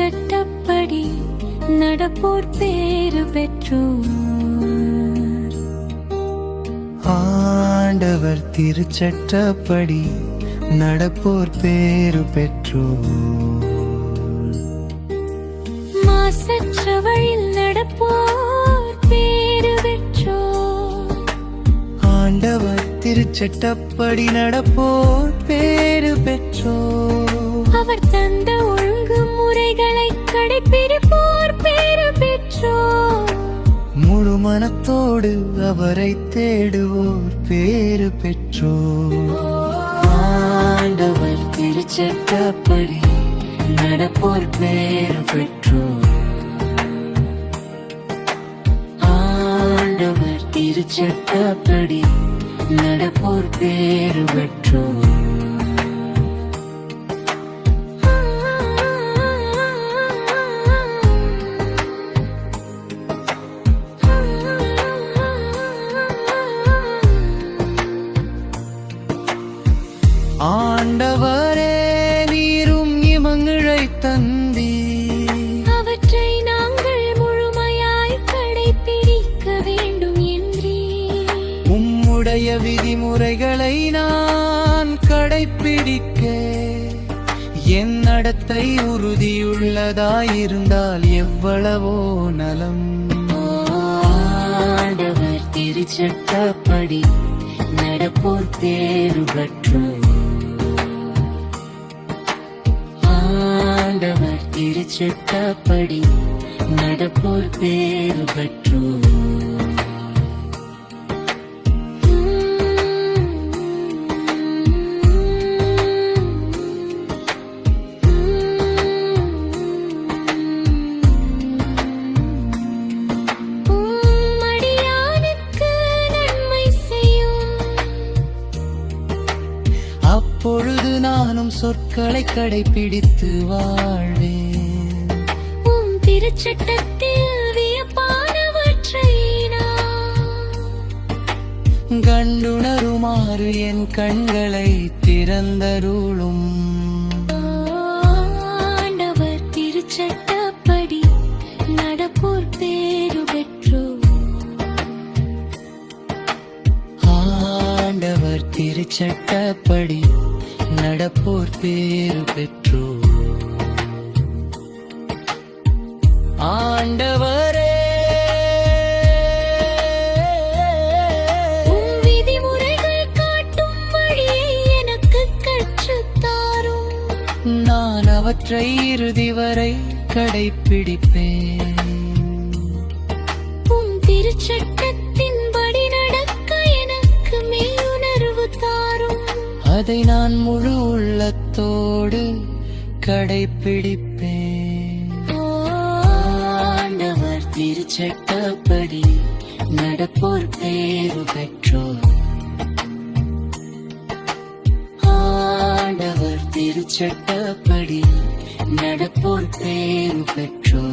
திருச்சட்டப்படி நடப்போர் பேறு பெற்றோர். ஆண்டவர் திருச்சட்டப்படி நடப்போர் பேறு பெற்றோர். மாசற்ற வழியில் நடப்போர் பேறு பெற்றோர். ஆண்டவர் திருச்சட்டப்படி நடப்போர் பேறு பெற்றோர். அவர் தந்த ஒழுங்குமுறைகளை கடைபிடிப்போர் பேறு பெற்றோர். முழு மனத்தோடு அவரை தேடுவோர் பேறு பெற்றோர். ஆண்டவர் திருச்சட்டப்படி நடப்போர் பேறு பெற்றோர். ஆண்டவர் திருச்சட்டப்படி நடப்போர் பேறு பெற்றோர். ஆண்டவரே நீரும் இமங்கிழை தந்தி, அவற்றை நாங்கள் முழுமையாய் கடைபிடிக்க வேண்டும் என்றே. உம்முடைய விதிமுறைகளை நான் கடைபிடிக்க என் நடத்தை உறுதியுள்ளதாயிருந்தால் எவ்வளவோ நலம். ஆண்டவர் திருச்சட்டப்படி நடப்போர் பேறு பெற்றோர். ஆண்டவர் திருச்சட்டப்படி நடப்போர் பேறு பெற்றோர். அப்பொழுது நானும் சொற்களை கடைபிடித்து வாழ்வேன். உம் திருச்சட்டத்தில் வியப்பானவற்றை கண்டுணருமாறு என் கண்களை திறந்தருளும். ஆண்டவர் திருச்சட்டப்படி நடப்போர் பேறு பெற்றோர். ஆண்டவர் திருச்சட்டப்படி நடப்போர் பேறு பெற்றோர். ஆண்டவரே உம் விதிமுறைகள் காட்டும் வழியை எனக்கு கற்றுத்தாரும். நான் அவற்றை இறுதி வரை கடைபிடிப்பேன். உம் திருச்சட்டத்தின்படி நடக்க எனக்கு மெய்யுணர்வு தாரும். அதை நான் முழு உள்ளத்தோடு கடைபிடிப்பேன். ஆண்டவர் திருச்சட்டப்படி நடப்போர் பேறு பெற்றோர். ஆண்டவர் திருச்சட்டப்படி நடப்போர் பேறு பெற்றோர்.